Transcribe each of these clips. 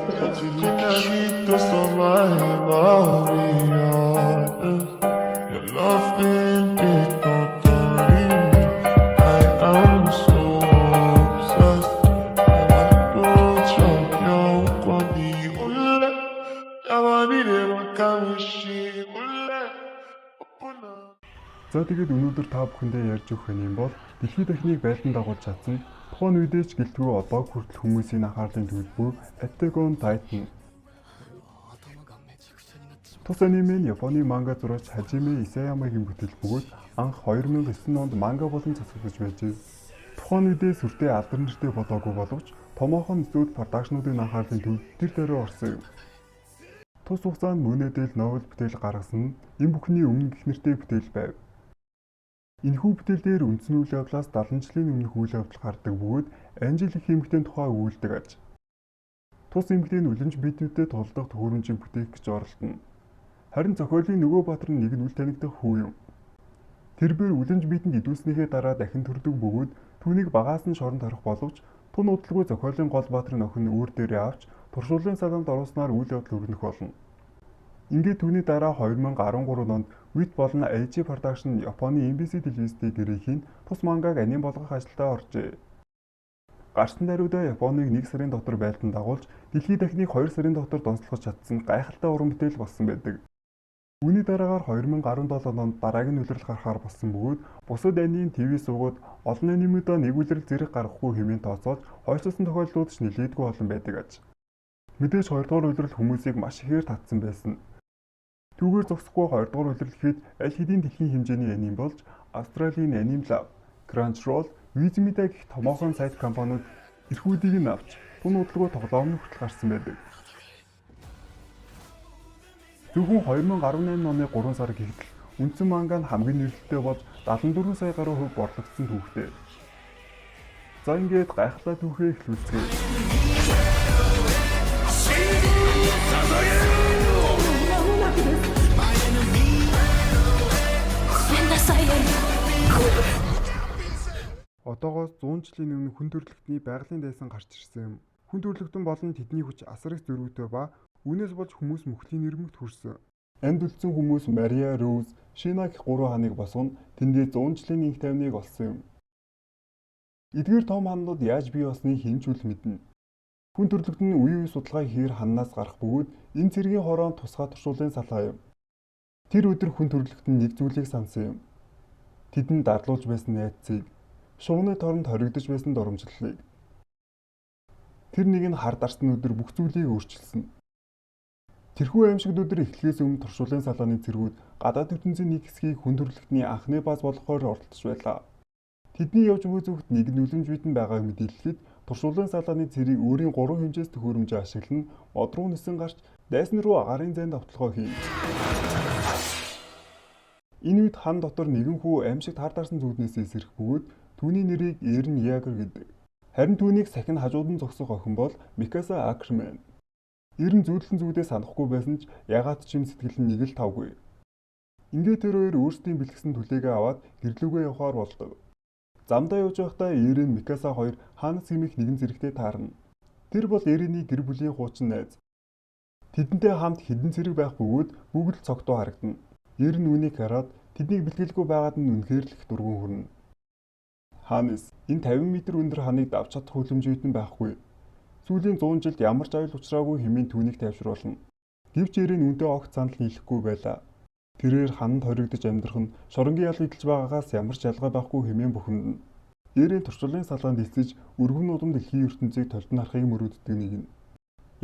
Necesito somar your love ain't it totally. I am so obsessed. I want to chop your body. Ule, I want it in my chemistry. Ule, open up. За тэгээд өнөөдөр та бүхэндээ ярьж өгөх юм бол дэлхийн техник байлдан дагуулж чадсан тухайн үедээ ч гэлтгүй одоо хүртэл хүмүүсийн анхаарлын төлбөр Attack on Titan. Тус аниме нь Японы манга зурагч Хажиме Исаямагийн бүтээл бөгөөд анх 2009 онд манга болон засаглаж байжээ. Тухайн үедээ сүртэй алдар нэртэй болоогүй боловч томоохон зүйл продакшнуудын анхаарлын төвд тэр дээрээ орсон юм. Тус хугацаанд мөнөдөл новел бүтээл гаргасан нь энэ бүхний өмнө гэх нэртэй бүтээл байв. Энэхүү бүтээл дээр үндсэн үйл явдлаас 70 жилийн өмнөх үйл явдал гардаг бөгөөд Анжел их эмэгтэйн тухай өгүүлдэг аж. Тус эмэгтэй нь үлэмж биетүүдэд тулдах төхөөрөмжийг бүтээх гэж оролдоно. Харин зохиолын нөгөө баатар нь нэг нь үл танигдах хүү юм. Тэр бээр үлэмж биетэнд идүүлснийхээ дараа дахин төрдөг бөгөөд түүнийг багаас нь шоронд хорих боловч тун удалгүй зохиолын гол баатарын охин нь өөр дээрээ авч туршуулгын салаанд оруулснаар үйл явдал өргөнөх болно. Ингээд түүний дараа 2013 онд Wit болон AG Production Японы MBC телевизтэй гэрээхийн тус мангаг аним болгох ажилдаа оржээ. Гарсан даруйдаа Японыг 1 сарын дотор байлдан дагуулж дэлхийн техник 2 сарын дотор донслоход чадсан гайхалтай уран бүтээл болсон байдаг. Үүний дараагаар 2017 онд дараагийн үлрэл гарахаар болсон бөгөөд бусад анийн ТV сувгууд олон анимуудаа нэг үлрэл зэрэг гаргахгүй хэмээн тооцоолж хойшлсон тохиолдлууд ч нэлээдгүй олон байдаг аж. Мэдээж 2 дугаар үлрэл хүмүүсийг маш ихээр татсан байсан. Түүгээр зогсохгүй 2 дугаар үлрэл гэхэд аль хэдийн дэлхийн хэмжээний аним болж Австралийн Anime Lab, Crunchyroll, Viz-Media гэх томоохон сайт компаниуд эрхүүдийг нь авч тун удалгүй тоглоомны хүртэл гарсан байдаг. Зөвхөн 2018 оны 3 сар гэтэл үндсэн манга нь хамгийн нэрэлттэй болж 74 сая гаруй хөв борлогдсон түүхтэй. За ингээд гайхалтай түүхээ эхлүүлцгээе. Одоогоос 100 жилийн өмнө хүн төрөлхтний байгалийн дайсан гарч ирсэн юм. Хүн төрөлхтөн болон тэдний хүч асар их зөрүүтэй ба үүнээс болж хүмүүс мөхлийн нэрмэгт хүрсэн. Амьд үлдсэн хүмүүс Мария, Роуз, Шина гэх 3 ханыг босгоно тэндээ 100 жилийн инх тайвныг олсон юм. Эдгээр том ханууд яаж бий болсныг хэн ч үл мэднэ. Хүн төрөлхтөн үе судалгаа хийхээр ханнаас гарах бөгөөд энэ цэргийн хороонд тусгай туршуулгын салгаа юм. Тэр өдөр хүн төрөлхтөн нэг зүйлийг сансан юм. Тэдэнд дарлуулж байсан найдцыг, шугны торонд хоригдож байсан дурамжлалыг. Тэр нэг нь хар дарсан өдөр бүх зүйлийг өөрчилсөн. Тэрхүү аимшигт өдөр эхлэхээс өмнө туршуулгын салгааны цэргүүд гадаад ертөнцийн нэг хэсгийг хүн төрөлхтний анхны бааз болгохоор оролдож байлаа. Тэдний явж буй зүгт нэг нь үлэмж биетэн байгааг мэдээлэхэд туршуулгын салгааны цэрийг өөрийн 3 хэмжээс төхөөрөмжөө ашиглан мод руу нисэн гарч дайсан руу агарын зайд автолгоо хийнэ. Энэ үед хан дотор нэгэн хүү аимшигт хар дарсан зүуднээс эсрэх бөгөөд түүний нэрийг Эрен Ягер гэдэг. Харин түүнийг сахин хажууд нь зогсох охин бол Микаса Акерман. Эрен зүүдлэн зүудээ санахгүй байсан ч ягаад ч юм сэтгэл нь нэг л тавгүй. Ингээд тэр хоёр өөрсдийн бэлгсэн түлээгээ аваад гэрлүүгээ явахаар болдог. Замдаа явж байхдаа Эрен Микаса хоёр хаанаас гэмэх нэгэн зэрэгтэй таарна. Тэр бол Эрений гэр бүлийн хуучин найз. Тэдэнтэй хамт хідэн зэрэг байх бөгөөд бүгд л цогтуу харагдана. Эрен үүнийг хараад тэднийг бэлгэлгүй байгаад нь үнэхээр л их дургуун хүрнэ. Ханес энэ 50 м өндөр ханыг давж чадах хүлэмжтэй байхгүй. Сүүлийн 100 жилд ямар ч аюул учраагүй хэмээн түүнийг тайвшруулна. Гэвч Эрен үнтэй огт санал нийлэхгүй байлаа. Тэрээр хананд хоригдож амьдрах нь шоронгийн ял идэлж байгаагаас ямар ч ялгаа байхгүй хэмээн бухимдана. Эрен туршуулгын салгаанд эцэж өргөн нудам дэлхийн ертөнцийг толдон харахыг мөрөөддөг нэг нь.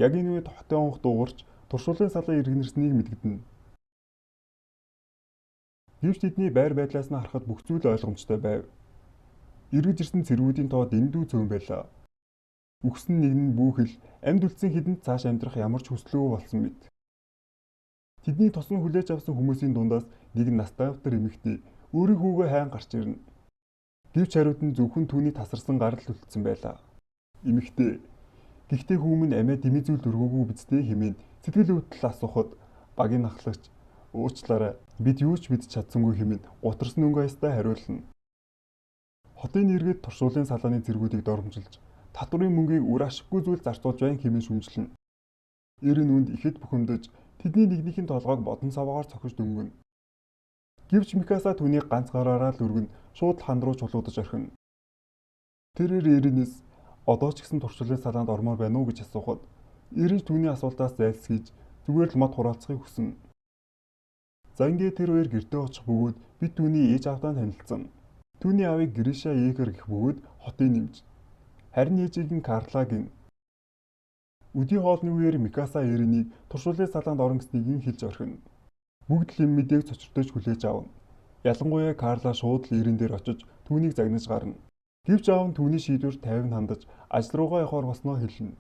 Яг энэ үед хотын онх дуугарч туршуулгын салгаа иргэнэрснийг мэдгэнэ. Гэвч тэдний байр байдлаас нь харахад бүх зүйл ойлгомжтой байв. Иргэж ирсэн цэргүүдийн тоо дэндүү цөөн байлаа. Үхсэн нэг нь бүхэл амьд үлдсэн хэдэнд цааш амьдрах ямар ч хүслөө болсон мэт. Тэдний тосон хүлээж авсан хүмүүсийн дундаас нэг нь настай автар эмэгтэй өөрийн хүүгээ хайн гарч ирнэ. Гэвч хариуд нь зөвхөн түүний тасарсан гарал үлдсэн байлаа. Эмэгтэй гэхдээ хүүмэн амиа дэмий зүйл өргөөгүй бидтэй хэмээн сэтгэл өвдөл асуухад багийн ахлагч уучлаарай бид юу ч мэдж чадсангүй хэмээн гутарсан өнгө аястай хариулна. Хотын иргэд туршуулгын салгааны зэргүүдийг доромжилж татврын мөнгийг үр ашиггүй зүйл зарцуулж байна хэмээн шүмжлэнэ. Эрийн үнд ихэд бухимдаж тэдний нэгнийхээ толгойг бодон савгаар цохиж дөнгөнө. Гэвч Микаса түүнийг ганц гараараа л өргөн шууд хан руу чулуудаж орхино. Тэрээр Эринээс одоо ч гэсэн туршлын салаанд ормоор байна уу гэж асуухад Эрин түүний асуултаас зайлсхийж зүгээр л мод хураалцахыг хүснэ. За ингээд тэр хоёр гэртээ очих бөгөөд бид түүний ээж аавтай танилцсан. Түүний аавыг Гриша Егер гэх бөгөөд хотын нэмж. Харин ээжийг нь Карла гин. Өдий хоолны үеэр Микаса Эринийг туршлын салаанд орно гэснийг хэлж орхино. Бүгд л юм мэдээг цочртойж хүлээж авна. Ялангуяа Карла шууд л Эрин дээр очиж түүнийг загнаж гарна. Гэвч аав нь түүний шийдвэрт тайван хандаж ажил руугаа явахаар болсноо хэлнэ.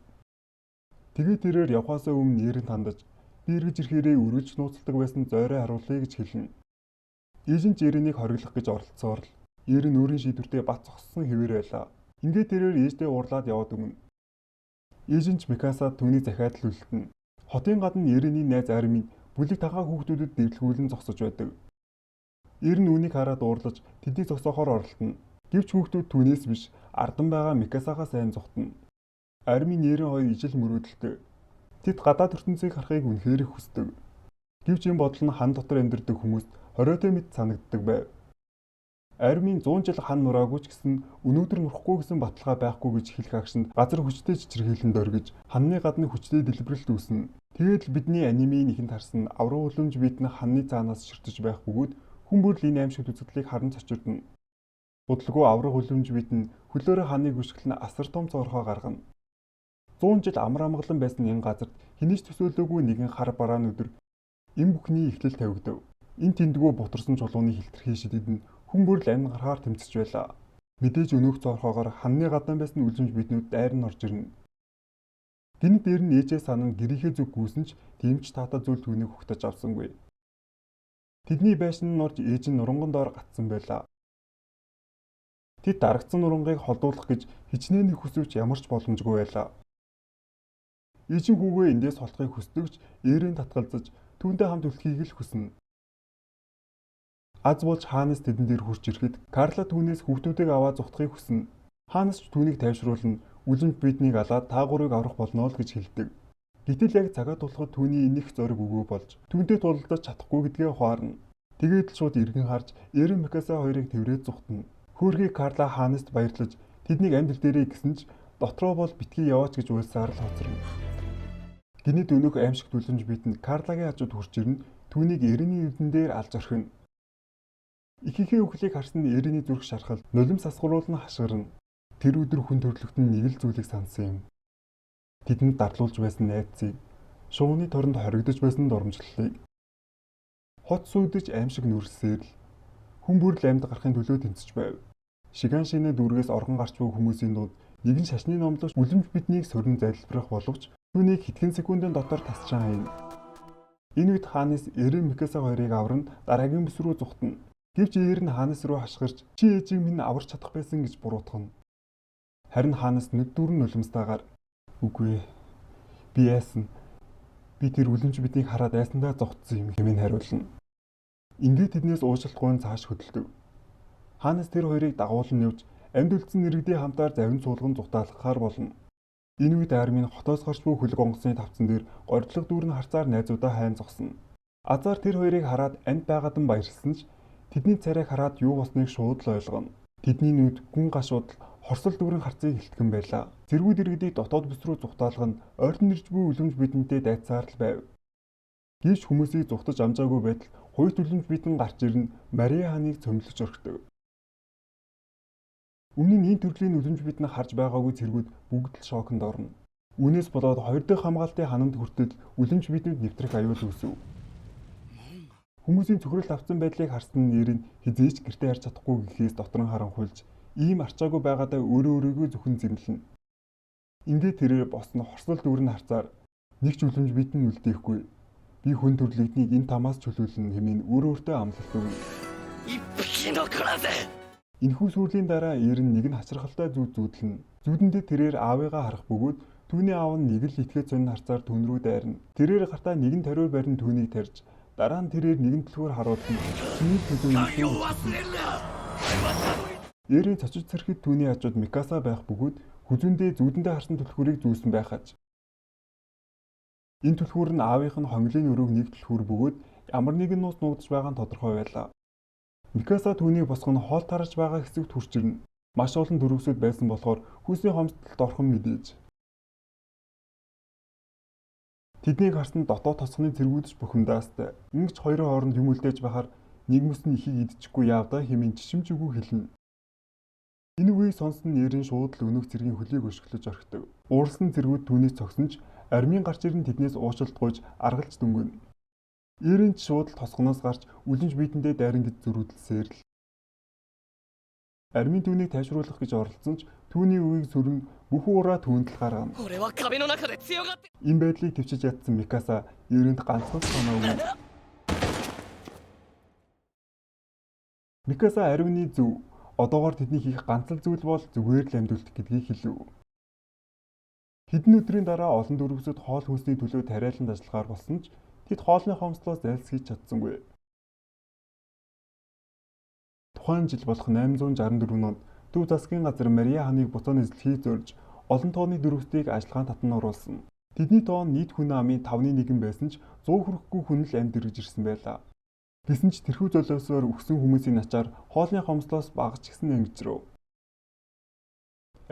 Тэгээд тэрээр явхаасаа өмнө Эрин хандаж би эргэж ирэхээрээ өргөж нууцлдаг байсан зойроо харуулъя гэж хэлнэ. Ээж нь Эринийг хориглох гэж оролцсоор л Эрин өөрийн шийдвэртээ бат зогссон хэвээр байлаа. Ингээд тэрээр ээждээ уурлаад яваад өгнө. Ээж нь ч Микасад түүнийг захиад л үлдэнэ. Хотын гадна Эриний найз Армин бүлэг тагаа хүүхдүүдэд дэвлэгүүлэн зогсож байдаг. Эрин үүнийг хараад уурлаж тэднийг зогсоохоор оролдоно. Гэвч хүүхдүүд түүнээс биш ардан байгаа Микасагаа сайн зогтно. Армин Эрин хоёр ижил мөрөөдөлтэй. Тэд гадаад ертөнцийг харахыг үнэхээр их хүсдэг. Гэвч энэ бодол нь хан дотор амьдардаг хүмүүст хориотой мэт санагддаг байв. Армин 100 жил хан нураагүй ч гэсэн өнөөдөр нурахгүй гэсэн баталгаа байхгүй гэж хэлэх агшинд газар хүчтэй чичирхийлэн дөргиж ханны гадна хүчтэй дэлбэрэлт үүснэ. Тэгээд л бидний анимын ихэнд харсан авраг уламж бид нь ханны цаанаас ширтэж байх бөгөөд хүн бүр л энэ аимшигт үзэгдлийг харан цочирдно. Удалгүй авраг уламж бид нь хөлөөрөө ханыг гүшгэлэн асар том цорхоо гаргана. 100 жил амар амгалан байсан энэ газарт хинэж төсөөлөөгүй нэгэн хар барааны өдөр энэ бүхний эхлэл тавигдав. Энэ тэндгүү бутарсан чулууны хилтерхий шидэд нь хүн бүр л амин гарахаар тэмцэж байлаа. Мэдээж өнөөх цорхоогоор ханны гадна байсан үлэмж биднүүд дайр нь орж ирнэ. Гинт дээр нь ээжээ санан гэрийнхээ зүг гүйсэн ч тийм ч таатаа зүйл түүнийг хугтаж авсангүй. Тэдний байшин нь орж ээж нь нуранган доор гатсан байлаа. Тэд дарагдсан нурангыг холдуулах гэж хичнээн их хүсвч ямар ч боломжгүй байлаа. Ээж нь хүүгээ эндээс холдохыг хүсдэгч Эрин татгалзаж түүнтэй хамт үлдэхийг л хүснэ. Аз болж хаанаас тэдэн дээр хурж ирэхэд Карла түүнээс хүүхдүүдийг аваад зүхтахыг хүснэ. Хаанаас ч түүнийг тайвшруулна, үлэмж биднийг алаад таагуурыг аврах болно л гэж хэлдэг. Гэтэл яг цагаа тулахад түүний энэх зориг өгөө болж түүнтэй тулалдаж чадахгүй гэдгээ ухаарна. Тэгээд л шууд эргэн харж Эрин Микаса хоёрыг тэврээд зүхтана. Хөөрхий Карла хаанаст баярлаж тэднийг амьдрал дээрээ гисэн ч дотроо бол битгий яваач гэж уйлсаар л хоцорно. Гинэд өнөөх аимшигт үлэмж бидэнд Карлагийн хажууд хурж ирнэ, түүнийг Эриний эвдэн дээр алж орхино. Ихийнхээ үхлийг харсан Эриний зүрх шархал нулимс асгаруулна хашгирна. Тэр өдөр хүн төрлөخت нь нэг л зүйлийг сансан юм. Тэдэнд дарлуулж байсан найдсыг, шууны торонд хоригдож байсан дурамжлалыг. Хот сүйдэж аимшиг нүрсээр л хүн бүр л амьд гарахын төлөө тэмцэж байв. Шиган шинэ дүүргээс оргон гарч буй хүмүүсийн дунд нэгэн шашны номлогч үлэмж биднийг сөрн залбирах боловч түүнийг хэдхэн секундын дотор тасчаан хайна. Энэ үед хаанаас Эрин Микаса хоёрыг авран дараагийн бүс рүү зүхтана. Гэвч Эрин хаанаас руу хашгирч чи ээжийг минь аварч чадах байсан гэж буруутгана. Харин хаанаас нүд дүүрэн нулимстаагаар үгүй би яасан. Би тэр үлэмж биднийг хараад айсандаа зогтсон юм хэмээн хариулна. Ингээд тэднээс уучлахгүй цааш хөдөлдөг. Хаанаас тэр хоёрыг дагуулan явж амьд үлдсэн нэрэгдээ хамтаар завин суулган зүхтаалгахаар болно. Энэ үед Армин хотоос гарч буй хөлөг онгоцны тавцан дээр гордлог дүүрэн харцаар найзуудаа хайн зогсно. Азар тэр хоёрыг хараад амьд байгаад нь баярлсан ч тэдний царайг хараад юу болсныг шууд л ойлгоно. Тэдний нүд гүн гашууд хорсол дүүрэн харцыг хилтгэн байлаа. Зэргүүд иргэдийг дотоод бүс рүү зүхтаалган ойртон ирж буй үлэмж бидэнтэй дайцаар л байв. Гэвч хүмүүсийг зүхтаж амжаагүй байтал хуйт үлэмж бидэн гарч ирнэ Мария ханыг цөмлөж орхидог. Өмнө нь энэ төрлийн үлэмж биднэ харж байгаагүй зэргүүд бүгд л шоконд орно. Үүнээс болоод хоёр дахь хамгаалтын ханамд хүртэл үлэмж бидэнд нэвтрэх аюул үүсв. Хүмүүсийн цөхрөлт авсан байдлыг харсан Эрин хизээч гэртээ харж чадахгүй гэхээс дотор нь харанхуйлж ийм арчаагүй байгаадаа өөрөө өөрийгөө зөвхөн зэмлэнэ. Ингээд тэрээр босно хорсол дүүрэн харцаар нэг ч үлэмж бидэн үлдээхгүй. Би хүн төрлөختнийг энэ тамаас чөлөөлнө хэмээн өөрөөртөө амлалт өгнө. Энэхүү сүрлийн дараа Эрин нэг нь хачирхалтай зүүд зүүдлэнэ. Зүүдэндээ тэрээр аавыгаа харах бөгөөд түүний аав нь нэг л итгээд сонин харцаар түн рүү дайрна. Тэрээр гартаа нэгэн тариур барин түүнийг тарьж дараа нь тэрээр нэгэн төлхөөр харуулсан. Чиний төлөө Эрин цочид цэрхэд түүний хажууд Микаса байх бөгөөд хүзүүндээ зүүдэндээ харсан төлхөөрийг зүүсэн байхаж Энэ түлхүүр нь аавынх нь хонглын өрөөг нэг түлхүүр бөгөөд ямар нэгэн нууц нуугдж байгаа нь тодорхой байлаа. Микаса түүнийг босгох нь хоол тарж байгаа хэсэгт хурж ирнэ. Маш олон дөрвөсөд байсан болохоор хүүсний хомсдолд орхон мэдээж. Тэднийг харсан дотоод тосгоны цэргүүдч бухимдаастай. Ингэж хоёрын хооронд юм үлдээж байхаар нэг мэс нь ихийг идчихгүй яавдаа хэмээн жишимч үгүй хэлнэ. Энэ үгийг сонсон нэрийн шууд л өнөөх цэргийн хөлийг өшгөлөж орхидог. Ууралсан цэргүүд түүнээс цогсон ч армийн гарч ирэн тэднээс уучлалт гуйж аргалж дөнгөнө. Eerийн ч шууд л тосгоноос гарч үлэмж биетэндээ дайран гэж зөрүүлсээр л. Армийн түүнийг тайвшруулах гэж оролцсон ч түүний үгийг сүрэн бүх уураа түүнд л гаргана. Ийм байдлыг төвчж ядсан Микаса Eerэнд ганцхан санаа өгнө. Микаса ариуны зөв. Одоогоор тэдний хийх ганц л зүйл бол зүгээр л амьдуулах гэдгийг хэлв. Хэдэн өдрийн дараа олон дөрвөсөд хоол хүнсний төлөө тариаланд ажиллахаар болсон ч тэд хоолны хомслоос зайлсхийж чадсангүй. Тухайн жил болох 864 онд Төв засгийн газар Мария хааныг буцаан эзлэхийг зорж олон тооны дөрвөсдийг ажиллагаан татан оруулсан. Тэдний тоо нь нийт хүн амын 5/1 байсан ч 100 хүрэхгүй хүн л амьд ирж ирсэн байлаа. Гэсэн ч тэрхүү золиосоор өгсөн хүмүүсийн начаар хоолны хомслоос багч гисэн ангижрав.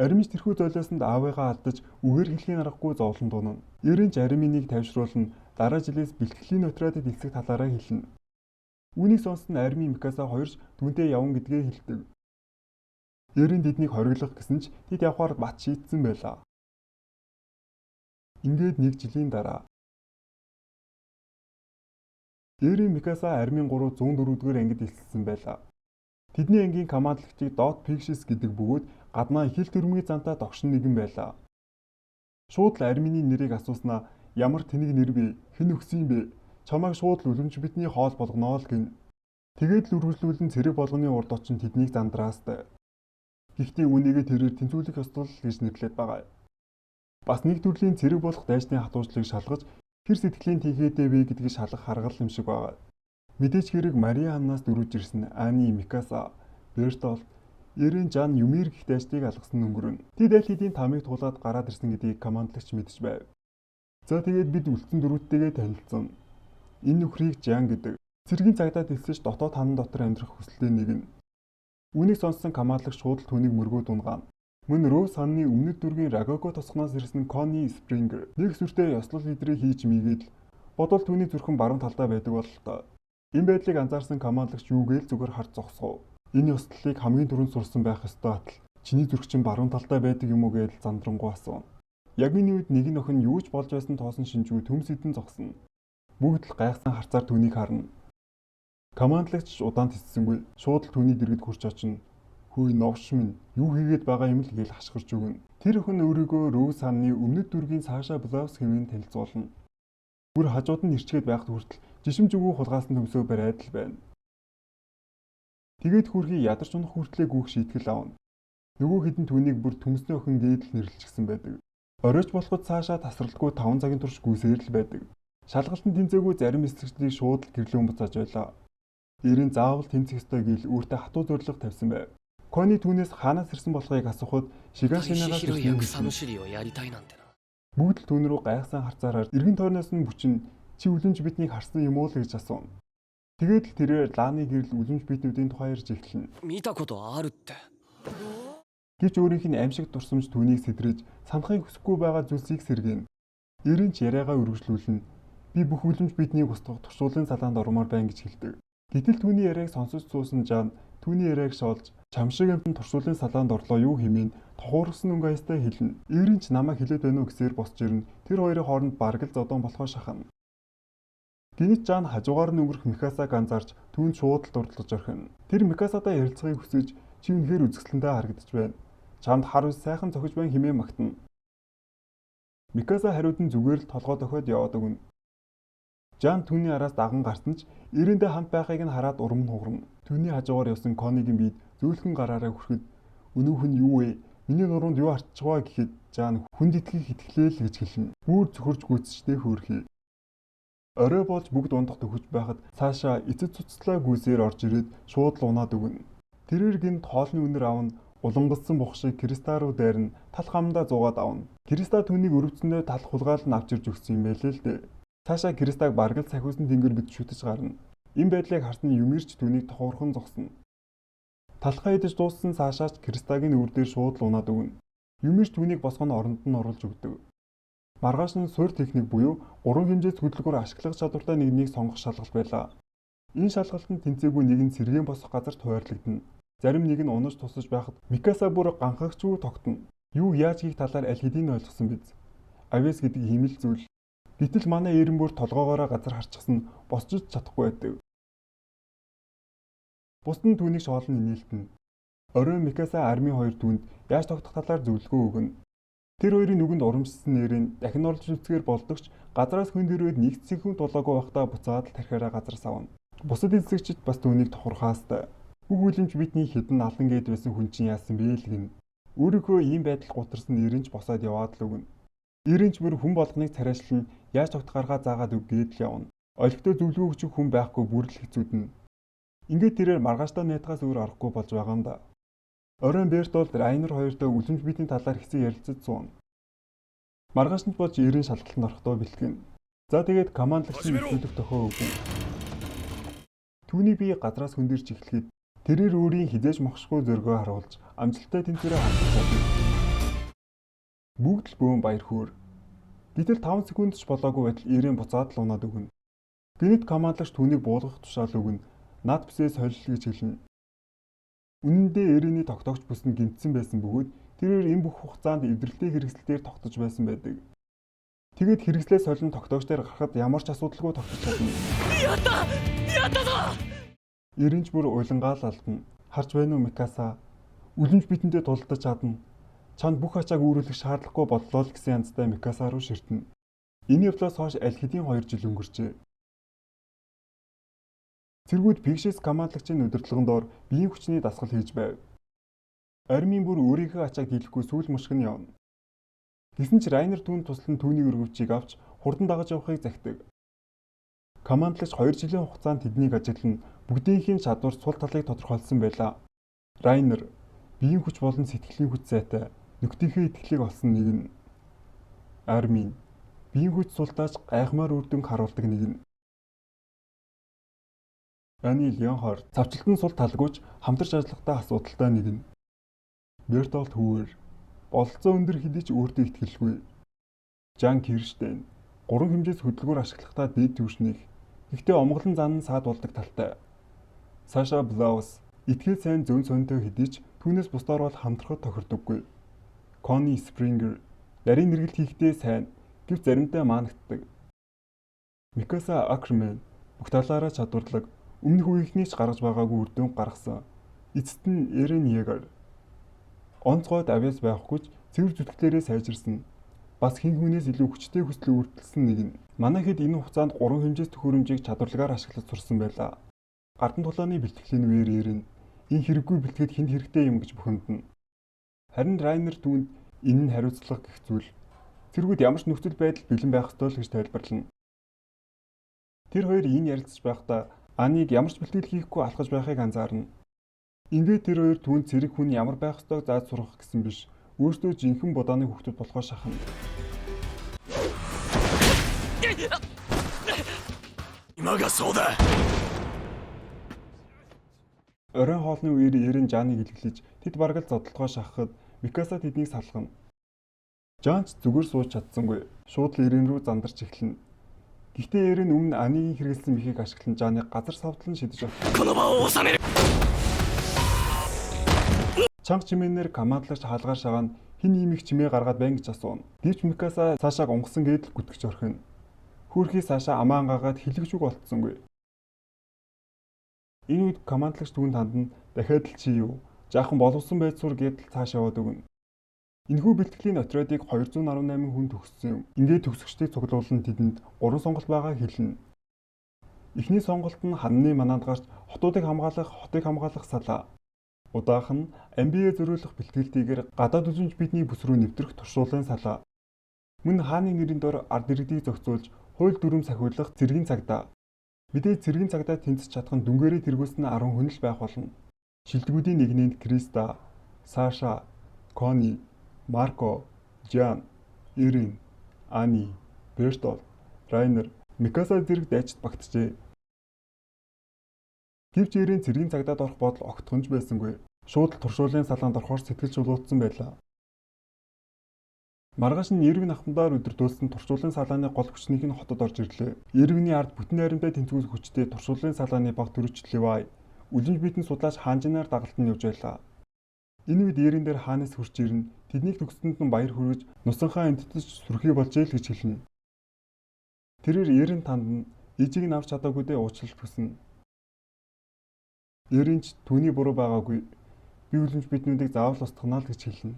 Аримч тэрхүү золиосонд аавыгаа алдаж үгээр хэлхийн аргагүй зовлон дунана. Eerийн ч аримыг тайвшруулна, дараа жилээс бэлтгэлийн нотрадад элсэх талаараа хэлнэ. Үүнийг сонссон арми Микаса хоёрч түүнтэй явна гэдгээ хэлдэг. Eerийн тэднийг хориглох гэсэн ч тэд явхаар бат шийтсэн байлаа. Ингээд нэг жилийн дараа Eerийн Микаса армийн 304-р ангид элсэлсэн байлаа. Тэдний ангийн командлагчийг Дот Пигшис гэдэг бөгөөд гаднаа их л төрмгийн зантаа догшин нэгэн байлаа. Шууд л армины нэрийг асууснаа ямар тэнэг нэр бэ? Хэн өгсөн бэ? Чамайг шууд л үлэмж битний хоол болгоноо л гин. Тэгээд л үргэлжлүүлэн цэрэг болгоны урд очин тэднийг зандраастай. Гэхдээ үүнийгээ тэрээр тэнцвүүлэх ёслол гэж нэрлээд байгаа. Бас нэг төрлийн цэрэг болох дайчны хатуучлыг шалгаж хэр сэтгэлийн тийхээдээ вэ гэдгийг шалгах харгал юм шиг байгаа. Мэдээж хэрэг Мария хаанаас дөрвж ирсэн Ани, Микаса, Бертолт, Eerийн Жан Юмир гэх дайчдыг алгасан өнгөрөн. Тэд аль хэдийн тамиг туулаад гараад ирсэн гэдгийг командлагч мэдж байв. За тэгээд бид үлдсэн дөрвүүдтэйгээ танилцсан. Энэ нөхрийг Жан гэдэг. Цэргийн цагдаа дэлсэж дотоод хаан дотор амьдрах хүсэлтэй нэг нь. Үүнийг сонссон командлагч шууд л түүнийг мөргөө дунгаана. Мөн Роуз хааны өмнөд дүргийн Рагоко тосгоноос ирсэн Кони Спрингер нэг сүртэй ёслол хийдрээ хийж мийгээд бодвол түүний зүрхэн баруун талдаа байдаг бололтой. Энэ байдлыг анзаарсан командлагч юугээл зүгээр харж зогсов. Энэ ёслолыг хамгийн түрүүнд сурсан байх ёстой атал. Чиний зүрх чинь баруун талдаа байдаг юм уу гэж зандрангуй асуув. Яг энэ үед нэг нь охин юу ч болж байсан тоосон шинжгүй төмс идэн зогсно. Бүгд л гайхсан харцаар түүнийг харна. Командлагч удаан тэсцсэнгүй шууд л түүний дэргэд хурж очино. Хөөе новш минь юу хийгээд байгаа юм л гэж хашгирч өгнө. Тэр охин өөрийгөө Роуз хааны өмнөд дүргийн Саша Блаус хэмээн танилцуулна. Бүр хажууд нь ирчгээд байхад хүртэл жишимж өгөө хулгаасан төмсөө бариад л байна. Тэгээд хүрхий ядарч унах хүртлээ гүйх шийтгэл авна. Нөгөө хэд нь түүнийг бүр төмсний охин гээд л нэрлэлчихсэн байдаг. Оройч болоход Саша тасралтгүй 5 цагийн турш гүйсээр л байдаг. Шалгалтанд тэнцээгүй зарим эсрэгчдийг шууд л гэрлүүн буцааж байлаа. Eerийн заавал тэнцэх ёстой гэл өөртөө хатуу зорилго тавьсан байв. Кони түүнээс хаанаас ирсэн болохыг асуухад Шигашинагаас бүгд л түүн рүү гайхсан харцаараар эргэн тойрноос нь бүчин чи үлэмж биднийг харсан юм уу л гэж асуув. Тэгээд л тэрээр Лааны гэрэл үлэмж биднүүдийн тухай ярьж эхэлнэ. Гэвч өөрийнх нь аимшиг дурсамж түүнийг сэтрэж санахыг хүсэхгүй байгаа зүйлсийг сэргээнэ. Eerийн ч яриагаа үргэлжлүүлнэ. Би бүх үлэмж биднийг устгах туршуулын салаанд ормоор байна гэж хэлдэг. Гэтэл түүний яриаг сонсож суусан Жан түүний яриаг шоолж чамшиг амтан туршуулын салаанд орлоо юу хэмээн тохуурсан өнгө аястай хэлнэ. Eerийн ч намайг хэлээд байна уу гэсээр босч ирнэ. Тэр хоёрын хооронд бараг л зодон болохоо шахана. Гинэт Жан хажуугаар нь өнгөрөх Микасаг анзаарч түүнд шууд л дурдлаж орхино. Тэр Микасатай ярилцахыг хүсэж чи үнэхээр үзэсгэлэнтэй харагдаж байна. Чамд хар ус сайхан зохиж байна хэмээн магтана. Микаса хариуд нь зүгээр л толгой дохиод яваад өгнө. Жан түүний араас даган гарсан ч Eerэндээ хамт байхыг нь хараад урам нь хугарна. Түүний хажуугаар явсан Конигийн биед зөөлхөн гараараа хүрэхэд өнөөх нь юу вэ? Миний нуруунд юу арччихваа гэхэд Жан хүнд итгэх итгэлээл гэж хэлнэ. Бүр цөхөрж гүйцэжтэй хөөрхий. Орой болж бүгд ундах төгөж байхад цаашаа эцэд цуцлаа гүйсээр орж ирээд шууд л унаад өгнө. Тэрээр гинт хоолны үнэр авна Улангассан бох шиг Криста руу дайрн тал хамдаа зуугаад авна. Криста түүнийг өрөвцөндөө тал хулгаал нь авч ирж өгсөн юм байлээ л дээ. Цаашаа Кристаг баргал сахиусан тэнгэр бит шүтэж гарна. Энэ байдлыг харсан Юмирч түүнийг тохуурхан зогсно. Талхаа идэж дууссан цаашаач Кристагийн өвөр дээр шууд л унаад өгнө. Юмирч түүнийг босгоно оронд нь оруулж өгдөг. Маргааш нь суур техник буюу 3 хэмжээт хөдөлгөөр ашиглах чадвартай нэгнийг сонгох шалгалт байлаа. Энэ шалгалтанд тэнцээгүй нэг нь сэргээн босох газарт хуваарлагдана. Зарим нэг нь унаж тусаж байхад Микаса бүр ганхагчгүй тогтно. Юу яаж хийх талаар аль хэдийн ойлгосон биз. Авиас гэдэг химэл зүйл. Гэтэл манай эрен бүр толгоогоороо газар харчихсан босчиж чадахгүй байдаг. Бусд нь түүнийг шоолн инээлтэн. Оройн Микаса арми 2 түүнд яаж тогтох талаар зөвлөгөө өгнө. Тэр хоёрын нүгэнд урамшсан нэрийн дахин орлож үзэхээр болдогч газраас хүнд ирээд нэг секунд болоогүй байхдаа буцаад л тархиараа газар савна. Бусад эзэгчид бас түүнийг тохурхаастай. Бүх үлэмж бидний хідэн алан гээд байсан хүн чинь яасан бэ л гин. Өөрийнхөө ийм байдал гутарсан нэрэнч босоод яваад л өгнө. Нэрэнч бүр хүн болгоныг царайшлан яаж тогтохоороо заагаад өггээд л явна. Олигтой зөвлөгөө өгчих хүн байхгүй бүрэл хэцүүднэ. Ингээд тэрээр маргааштай найтгаас өөр аргагүй болж байгаа юм да. Оройн Бертолд Райнер хоёртой үлэмж бидний талаар хэсэг ярилцаж сууна. Маргаашнд болж эрен шалгалтанд орохдоо бэлтгэн. За тэгээд командлагчийн нөхцөлөх тохио өгнө. Түүний бие газраас хөндөрч эхлэхэд тэрээр өөрийн хизээж мохшгүй зөргөө харуулж амжилттай тэнцвэрээ хангах чадна. Бүгд л бөөн баяр хөөр. Гэтэл 5 секунд ч болоогүй байтал эрен буцаад л унаад өгнө. Гэнэт командлагч түүнийг буулгах тушаал өгнө. Наад бисээ солил гэж хэлнэ. Үнэн дээр эрэний тогтоогч бүс нь гэмтсэн байсан бөгөөд тэрээр энэ бүх хугацаанд эвдрэлтэй хэрэгслээр тогтож байсан байдаг. Тэгэд хэрэгслээ солин тогтоогчдоор гарахад ямар ч асуудалгүй тогтож чадна. Эренч бүр уйлангаал алдна. Харж байна уу Микаса? Үлэмж битэндээ тулдаж чадна. Чанд бүх ачааг үүрүүлэх шаардлагагүй боллоо л гэсэн янзтай Микаса руу ширтэнэ. Энэ явдлаас хойш аль хэдийн 2 жил өнгөрчээ. Цэргүүд Пикшес командлагчийн удирдлагын доор биеийн хүчний дасгал хийж байв. Армийн бүр өөрийнхөө ачааг дийлэхгүй сүүл мушгин явна. Гэсэн ч Райнер түүнд туслан түүний өргөвчийг авч хурдан дагаж явахыг захидаг. Командлагч 2 жилийн хугацаанд тэднийг ажиглан бүгдийнхээ чадвар сул талыг тодорхойлсон байлаа. Райнер биеийн хүч болон сэтгэлийн хүч сайтай нөхдийнхээ итгэлийг олсон нэг нь. Армийн биеийн хүч султаач гайхмаар үр дүнг харуулдаг нэг нь. Ани Леонхард цавчлалтын сул талгүйч хамтарч ажиллахдаа асуудалтай нэг нь. Бертолд Хүүер бололцоо өндөр хэдий ч өөртөө итгэлгүй. Жан Кирштейн 3 хэмжээс хөдөлгөөр ашиглахдаа дээд түвшнийг гэхдээ омголон зан нь саад болдог талтай. Саша Блаус итгэл сайн зөн сонтой хэдий ч түүнээс бусдаар бол хамтрахад тохирдоггүй. Кони Спрингер нарийн нэргэлт хийхдээ сайн гэвч заримдаа маанагддаг. Микаса Акерман бүх талаараа чадварлаг өмнөх үеийнхнийч гаргаж байгаагүй үр дүн гаргасан. Эцэст нь Эрен Ягер онцгойд авиас байхгүй ч цэвэр зүтгэлээрээ сайжирсан. Бас хэн хүнээс илүү хүчтэй хүсэл үйлдэлсэн нэг нь. Манай хэд энэ хугацаанд 3 хэмжээс төхөөрөмжийг чадварлагаар ашиглаж сурсан байлаа. Гартан тулааны бэлтгэлийн үеэр Эрен энэ хэрэггүй бэлтгэд хэнд хэрэгтэй юм гэж бухимдана. Харин Райнер түүнд энэ нь хариуцлага гэх зүйл. Цэргүүд ямар ч нөхцөл байдал бэлэн байх ёстой л гэж тайлбарлана. Тэр хоёр энэ ярилцж байхдаа Аниг ямар ч бэлтгэл хийхгүй алхаж байхыг анзаарна. Ингээд тэр хоёр түүнд цэрэг хүн ямар байх ёстойг зааж сургах гэсэн биш. Өөртөө жинхэнэ будааны хүүхдүүд болохоо шахна. Оройн хоолны үеэр Эрен Жаныг илгэлж тэд бараг л зодтолгоо шахахад Микаса тэднийг салгана. Жан ч зүгээр сууж чадсангүй. Шууд л Эрен рүү зандарч эхэлнэ. Гэхдээ Эрен өмнө Анигийн хэрэгэлсэн михийг ашиглан Жаныг газар савдлан шидэж авсан. Чанга чимээнээр командлагч хаалгаар шагаан хин иймих чимээ гаргаад байна гэж асууна. Гэвч Микаса цаашааг унгасан гэдэл гүтгэж орхино. Хөөрхий цаашаа амаан гагаад хилэгч үг болтсонгүй. Энэ үед командлагч түүнд хандна дахиад л чи юу? Жаахан боловсон байж сур гэдэл цааш яваад өгнө. Энэхүү бэлтгэлийн отрядыг 218 хүн төгссөн юм. Ингээд төгсөгчдийг цуглуулсан тэдэнд 3 сонголт байгааг хэлнэ. Эхний сонголт нь ханны мананд гарч хотуудыг хамгаалах салаа. Удаах нь амбие зөрүүлэх бэлтгэлтийгээр гадаад үзмж бидний бүс рүү нэвтрэх туршуулгын салаа. Мөн хааны нэрийн дор ард иргэдийг зохицуулж хууль дүрм сахиулах цэргийн цагдаа. Мэдээ цэргийн цагдаа тэнцэж чадах нь дүнгээрээ тэргүүлсэн 10 хүн л байх болно. Шилдэгүүдийн нэгнийнд Криста, Саша, Кони, Марко, Жан, Ирин, Ани, Бертол, Райнер, Микаса зэрэг дайчид багтжээ. Гэвч Ирин цэргийн цагдаад орох бодол огтхонж байсангүй. Шууд л туршуулын салаанд орохоор сэтгэл чулуутсан байлаа. Маргааш нь Ирвин ахмадаар өдөртүүлсэн туршуулын салааны гол хүчнийг нь хотод орж ирлээ. Ирвиний ард бүтэн найрамдаа тэнцвүүл хүчтэй туршуулын салааны баг төрөвч Левай, үлэмж битэн судлаач хаанжинаар дагалт нь явж байлаа. Энэ үед Ирин дээр хаанаас хурж ирнэ, тэднийг төгсдөнд нь баяр хүргэж нусанхаа амьтдаж сүрхий болжээ л гэж хэлнэ. Тэрээр Ирин танд ижиг нь авч чадаагүй дэ уучлалт хүснэ. Ирин ч түүний буруу байгаагүй. Би үлэмж биднүүдийг заавал устгана л гэж хэлнэ.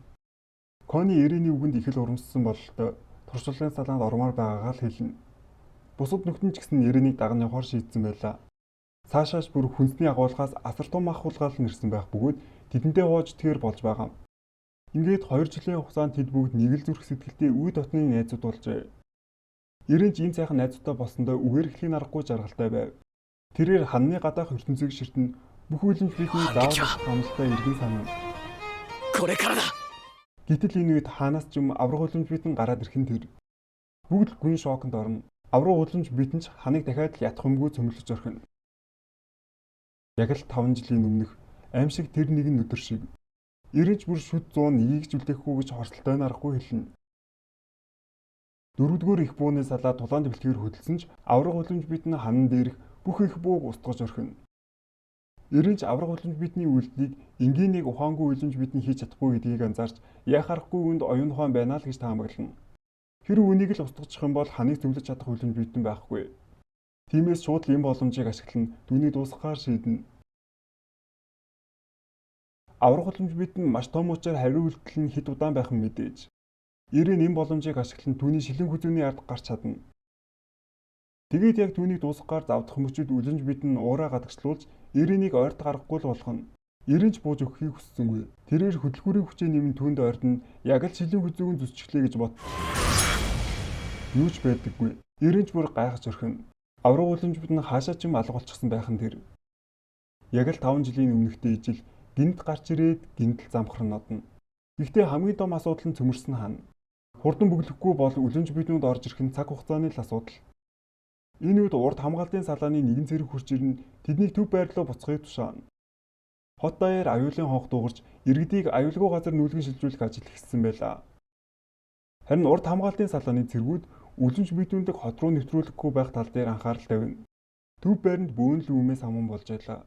Кони Ириний үгэнд их л урамссан бололтой туршлагын салаанд ормоор байгаагаа л хэлнэ. Бусад нөхдөн ч гэсэн Иринийг даган явахаар шийдсэн байлаа. Сашааш бүр хүнсний агуулгаас асар том ахуулгаал нэрсэн байх бөгөөд тэдэнтэй хууж тэгээр болж байгаа. Ингээд 2 жилийн хугацаанд тэд бүгд нэг л зүрх сэтгэлтэй үе дотны найзууд болжээ. Ирин ч ийм сайхан найзуудтай болсондоо үгээр эхлэхийн аргагүй жаргалтай байв. Тэрээр ханны гадаах ертөнцийг ширтэн бүх үлэмж бидний заавал хамтдаа иргэн санав. Гэтэл энэ үед хаанаас ч юм авраг үлэмж битэн гараад ирхэн тэр. Бүгд гүн шоконд орно. Авраг үлэмж битэн ч ханыг дахиад л ятх юмгүй цөмлөж орхино. Яг л 5 жилийн өмнөх аимшиг тэр нэгэн өдөр шиг. Ирэнч бүр шүд 100 нэгийг ч үлдээхгүй гэж хорсолтой нарахгүй хэлнэ. 4-р их бууны салаа тулаанд бэлтгэр хөдөлсөн ч авраг үлэмж битэн ханан дээрх бүх их бууг устгаж орхино. Ирэнч авраг үлэмж битний үйлдэлийг энгийн нэг ухаангүй үлэмж битэн хийж чадахгүй гэдгийг анзаарч яхаарахгүй үнд оюун ухаан байна л гэж таамаглана. Хэрэв үнийг л устгачих юм бол ханыг зөвлөж чадах үлэмж битэн байхгүй. Тиймээс шууд л энэ боломжийг ашиглан түүнийг дуусгахаар шийднэ. Авраг үлэмж битэн маш том учраас хариу үйлдэл нь хэд удаан байх нь мэдээж. Ирэн энэ боломжийг ашиглан түүний шилэн хүзүүний ард гарч чадна. Тэгээд яг түүнийг дуусгахаар завдах мөчөд үлэмж битэн уураа гадагшлуулж Ирэнийг ойрт гаргахгүй л болгоно. Ирэнч бууж өгөхийг хүссэнгүй. Тэрээр хөдөлгүүрийн хүчээ нэмэн түүнд ойртон яг л шилэн хүзүүг нь зүсчихлээ гэж бод. Юу ч байдаггүй. Ирэнч бүр гайхаж орхино. Авраг үлэмж битэн хаашаа ч юм алга болчихсон байх нь тэр. Яг л 5 жилийн өмнөхтэй ижил гинт гарч ирээд гинтл замхар нодно. Гэхдээ хамгийн том асуудал нь цөмөрсөн хана. Хурдан бүглэхгүй бол үлэмж битнүүд орж ирэх нь цаг хугацааны л асуудал. Энэ үед урд хамгаалтын салааны нэгэн зэрэг хурж ирнэ тэднийг төв байр руу буцахыг тушаана. Хот даяар аюулын хонх дуугарч иргэдийг аюулгүй газар нүүлгэн шилжүүлэх ажил эхэлсэн байлаа. Харин урд хамгаалтын салааны цэргүүд үлэмж битнүүдийг хот руу нэвтрүүлэхгүй байх тал дээр анхаарал тавина. Төв байранд бөөн л үмээс аман болж байлаа.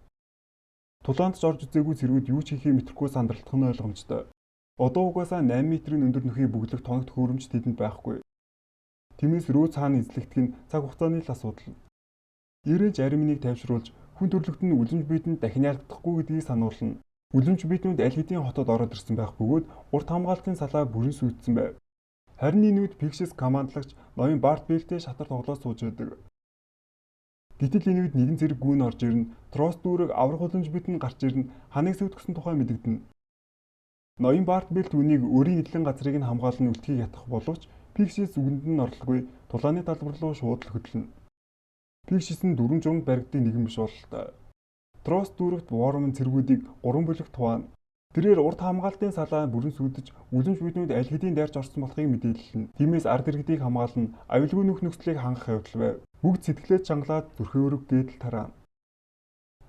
Тулаанд ч орж үзээгүй цэргүүд юу ч хийхээ мэдэхгүй сандралтах нь ойлгомжтой. Одоо угаасаа 8 метрийн өндөр нөхий бүглэх тоног төхөөрөмж тэдэнд байхгүй. Тиймээс рүү цаана эзлэгдэх нь цаг хугацааны л асуудал. Ирэнч аримныг тайвшруулж хүн төрлөخت нь үлэмж биетэнд дахин ялгдахгүй гэдгийг сануулна. Үлэмж биетнүүд аль хэдийн хотод ороод ирсэн байх бөгөөд урт хамгаалтын салаа бүрэн сүйдсэн байв. Харин энэ үед Пиксис командлагч ноён Барт Бэлтэй шатар тоглоод сууж байдаг. Гэтэл энэ үед нэгэн зэрэг гүн орж ирнэ. Трост дүүрэг аврах үлэмж битэн гарч ирнэ. Ханыг сүйтгэсэн тухай мэдэгдэнэ. Ноён Барт Бэлт үнийг өөрийн эдлэн газрыг нь хамгаалан үлдхийг ятгах боловч Пиксис үгэнд нь орлоггүй тулааны талбар руу шууд л хөдлөнө. Пиксис нь 4 журмд баригддаг нэгэн биш бололтой. Трост дүүрэгт Вормон цэргүүдийг 3 бүлэг туваана. Тэрээр урт хамгаалтын салаа бүрэн сүйдэж үлэмж биднүүд аль хэдийн дайрч орсон болохыг мэдээлэлнэ. Тиймээс ард иргэдийг хамгаална, аюулгүй нөхцөлийг хангах явдал байв. Бүгд сэтгэлээ чангалаад зүрхээ өрөв гэдэл тараана.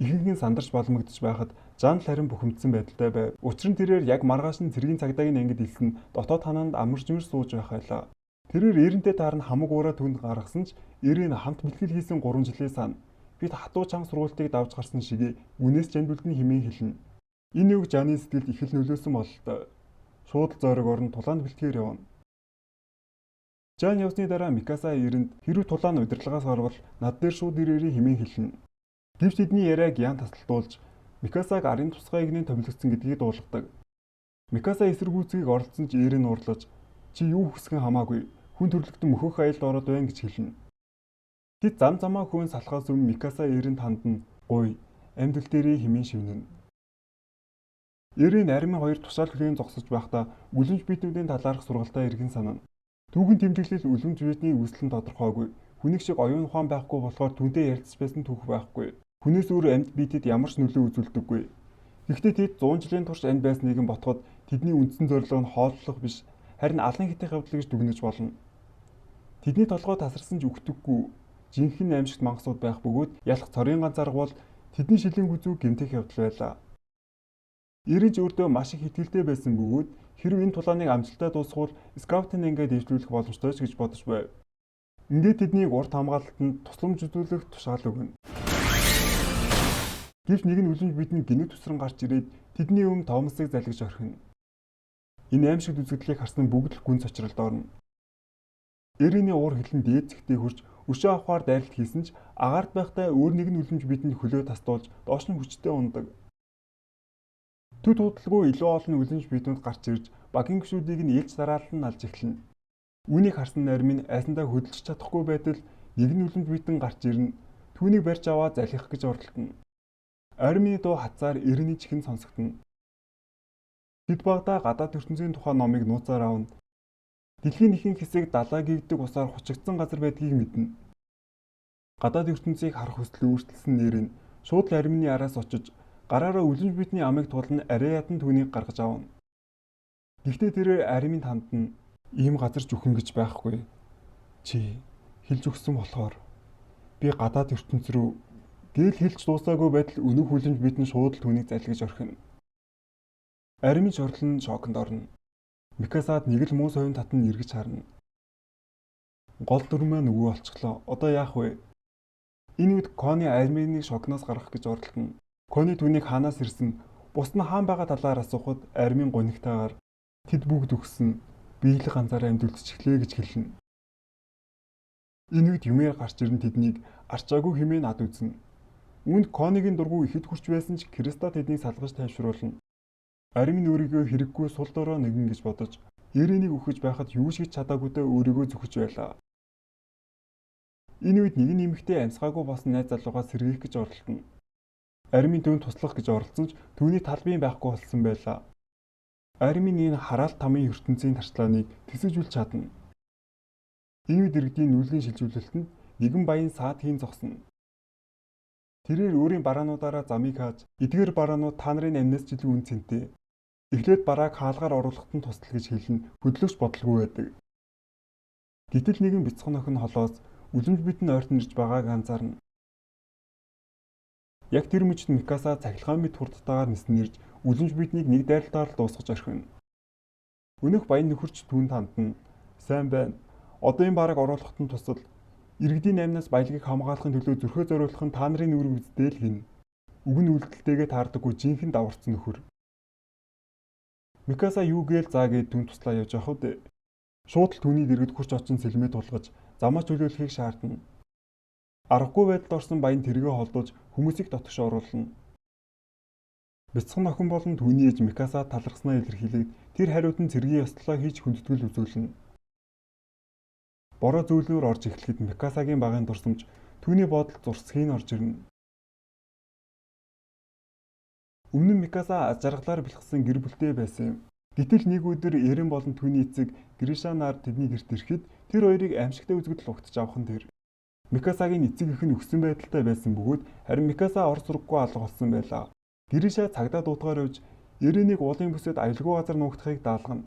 Ихэнх нь сандарч балмагдж байхад Жан харин бухимдсан байдалтай байв. Учир нь тэрээр яг маргааш нь цэргийн цагдаагийн ангид илсэн дотоод ханаанд амарчмэр сууж байх байлаа. Тэрээр Ирэнтэй таарна хамаг уураа түнд гаргасан ч Ирэн хамт бэлтгэл хийсэн 3 жилээ сана. Бид хатуу чанга сургуультыг давж гарсан шигээ үнээс жамбилдны хэмээн хэлнэ. Энэ үг Жаны сэтгэлд их л нөлөөсөн бололтой. Шууд зойрог орон тулаанд бэлтгэр явна. Жан явсны дараа Микаса Ирэнд хэрэг тулаан удирдлагаас гарвал над дээр шууд ирээрээ хэмээн хэлнэ. Гэвч тэдний яриаг Ян тасалтуулж Микасаг арын тусгай игнэн томилогдсон гэдгийг дуулгадаг. Микаса эсэргүүцгийг оролцсон ч Ирэн уурлаж чи юу хүсгэн хамаагүй хүн төрлөختөн мөхөх аялд ороод байна гэж хэлнэ. Тэд зам замаа хөөн салхаас өмнө Микаса Ирэнд хандна гуй амьдл дээрээ хэмээн шивнэнэ. Ирэн аримын хоёр тушаал хөлийн зогсож байхдаа үлэмж битнүүдийн талаарх сургалтаа иргэн санана. Түүхэн тэмдэглэл үлэмж битний үүсэл нь тодорхойгүй. Хүнийг шиг оюун ухаан байхгүй болохоор түүнтэй ярилцж байсан түүх байхгүй. Хүнээс өөр амьд биетэд ямар ч нөлөө үзүүлдэггүй. Гэхдээ тэд 100 жилийн турш энд байсныг нь ботход тэдний үндсэн зорилго нь хооллох биш, харин алан хитэх явдал гэж дүгнэж болно. Тэдний толгой тасарсан ч үхтэггүй жинхэнэ аимшигт мангасууд байх бөгөөд ялах цорын ганц арга бол тэдний шилийн хүзүүг гэмтэх явдал байлаа. Ирэж өөртөө маш их итгэлтэй байсан бөгөөд хэрв энэ тулааныг амжилттай дуусгавал скаутын ингээд дэвшлүүлэх боломжтой ч гэж бодож байв. Ингээд тэднийг урт хамгаалалтанд тусламж үзүүлэх тушаал өгнө. Гэвч нэг нь үлэмж бидэнд гинэг тусран гарч ирээд тэдний өмнө Томасыг залгиж орхино. Энэ аимшигт үзэгдлийг харсан бүгд л гүн цочролд орно. Эриний уур хилэн дээд зэгтээ хурж өшөө авахаар дайралт хийсэн ч агаарт байхдаа өөр нэгэн үлэмж бидэнд хөлөө тастуулж доош нь хүчтэй ундаг. Төд худалгүй илүү олон үлэмж бидүүд гарч ирж багийн гишүүдийг нь ээлж дараалан алж эхэлнэ. Үүнийг харсан нарийн минь айсандаа хөдөлж чадахгүй байтал нэг нь үлэмж бидэн гарч ирнэ. Түүнийг барьж аваад залхих гэж оролдоно. Армийн дуу хацаар Эриний чихэн сонсогдно. Тэд багада гадаад ертөнцийн тухай номыг нууцаар авна. Дэлхийн ихэнх хэсэг далай гэгдэг усаар хучигдсан газар байдгийг мэднэ. Гадаад ертөнцийг харах хүсэл өөрчлөсөн нэр нь шууд л армины араас очиж гараараа үлэмж бидний амыг тулна арай ядан түүнийг гаргаж авна. Гэхдээ тэрээр армийн хандна ийм газар зүхэн гэж байхгүй. Чи хэлж өгсөн болохоор би гадаад ертөнц рүү гээл хэлж дуусаагүй байтал өнөөх үлэмж бидэн шууд л түүнийг залгиж орхино. Армийн шорлон шоконд орно. Микасад нэг л муу совин татан эргэж харна. Гол дүр маань өвөө олчихлоо. Одоо яах вэ? Энэ үед Кони арминыг шокноос гаргах гэж оролдоно. Кони түүнийг хаанаас ирсэн, бус нь хаан байгаа талаар асуухад армийн гонигтайгаар тэд бүгд өгсөн. Биелэг ганцаараа амьдулж эхлэе гэж хэлнэ. Энэ үед юмээр гарч ирэн тэднийг арчаагүй хэмээн ад үзнэ. Үүнд Конигийн дургүй ихэд хүрч байсан ч Криста тэднийг салгаж тайвшруулна. Армин өөрийгөө хэрэггүй сул дорой нэгэн гэж бодож Эринийг өгөж байхад юу ч хийж чадаагүйдээ өөрийгөө зүхэж байлаа. Энэ үед нэг нь эмэгтэй амьсгаагүй болсон найз залуугаа сэргээх гэж оролдоно. Армин түүнд туслах гэж оролцсон ч түүний талбайн байхгүй болсон байлаа. Армин энэ хараалт тамийн ертөнцийн тарчлааныг тэсэжүүлж чадна. Энэ үед иргэдийн нүүлгийн шилжүүлэлтэнд нэгэн баян саад хийн зогсно. Тэрээр өөрийн бараануудаараа замыг хааж эдгээр бараанууд та нарын амнаас ч илүү үнцэнтэй. Эхлээд барааг хаалгаар оруулахад нь тусдал гэж хэлнэ хөдлөгч бодлого байдаг. Гэтэл нэгэн бяцхан охин холоос үлэмж бидэн ойртон ирж байгааг анзаарна. Яг тэр мөчид Микаса цахилгаан мэт хурдтайгаар нисэн ирж үлэмж биднийг нэг дайралтаар л дуусгаж орхино. Өнөөх баян нөхөрч түүнд хандна. Сайн байна. Одоо энэ барааг оруулахад нь тусал иргэдийн амнаас баялагийг хамгаалахын төлөө зөрхөө зориулах нь та нарын үүрэг үстэй л гин. Үг нь үйлдэлтэйгээ таардаггүй жинхэнэ даварцсан нөхөр. Микаса юу гээл заа гэд түн туслаа явж явахад шууд л түүний дэргэд хурц очин сэлмээ тулгаж замаа чөлөөлөхийг шаардна. Аргагүй байдалд орсон баян тэргээ холдуулж хүмүүсийг дотогш оруулна. Бяцхан охин болон түүний ээж Микаса талархснаа илэрхийлээд тэр хариуд нь цэргийн ёслолоо хийж хүндэтгэл үзүүлнэ. Бороо зөөлнөөр орж эхлэхэд Микасагийн багын дурсамж түүний бодолд зурсхийн орж ирнэ. Өмнө нь Микаса аз жаргалаар бэлгсэн гэр бүлтэй байсан юм. Гэтэл нэг өдөр Эрен болон түүний эцэг Гриша нар тэдний гэрт ирэхэд тэр хоёрыг аимшигтай үзэгдэл угтаж авах нь тэр. Микасагийн эцэг эх нь өгсөн байдалтай байсан бөгөөд харин Микаса ор сургахгүй алга болсон байлаа. Гриша цагдаа дуутгаар явж Эренийг уулын бүсэд аюулгүй газар нуугдахыг даалгана.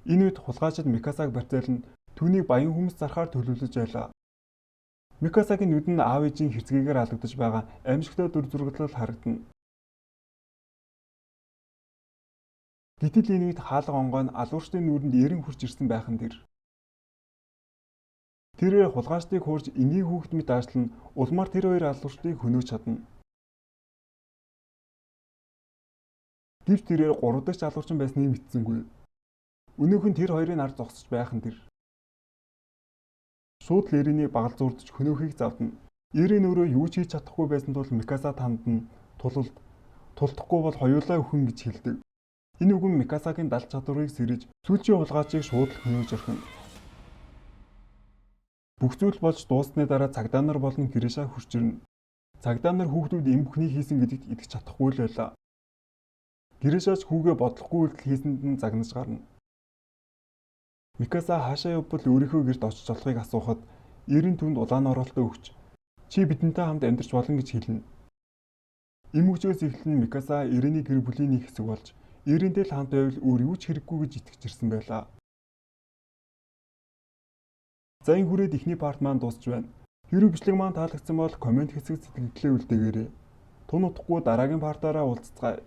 Энэ үед хулгайчид Микасаг барьцаална түүнийг баян хүмүүс зархаар төлөвлөж байлаа. Микасагийн нүд нь аав ээжийн хэрцгийгээр алгадаж байгаа аимшигтай дүр зурглал харагдана. Гэтэл энэ үед хаалга онгой нь алуурчдын нүрэнд эрен хурж ирсэн байх нь тэр. Тэрээр хулгайчдыг хуурж энгийн хүүхэд мэт аашлан улмаар тэр хоёр алуурчдыг хөнөөж чадна. Гэвч тэрээр 3 дахь алуурчин байсныг мэдсэнгүй. Өнөөх нь тэр хоёрын ард зогсож байх нь тэр. Шууд л Эренийг багал зурдж хөнөөхийг завдна. Эрен өөрөө юу ч хийж чадахгүй байсан тул Микаса тандна тулдахгүй бол хоёулаа өхөн гэж хэлдэг. Энэ үг нь Микасагийн далд чадварыг сэрэж сүүлчийн хулгайчийг шууд л хөнөөж орхино. Бүх зүйл болж дууссаны дараа цагдаа нар болон Гриша хурж ирнэ. Цагдаа нар хүүхдүүд эм бүхний хийсэн гэдэгт итгэж чадахгүй л байлаа. Гришач хүүгээ бодлохгүй үйлдэл хийсэнд нь загнаж гарна. Микаса хаашаа явбал өөрийнхөө гэрт очиж болохыг асуухад Эрен түнд улаан оролтоо өгч чи бидэнтэй хамт амьдарч болно гэж хэлнэ. Им хүчээс эхлэн Микаса Ирэний гэр бүлийн нэг хэсэг болж Ирэнтэй л хамт байвал өөр юу ч хэрэггүй гэж итгэж ирсэн байлаа. За энэ хүрээд эхний парт маань дуусч байна. Хэрэв бичлэг маань таалагдсан бол комент хэсэгт сэтгэлдээ үлдээгээрэй. Тун утгагүй дараагийн партаараа уулзцгаая.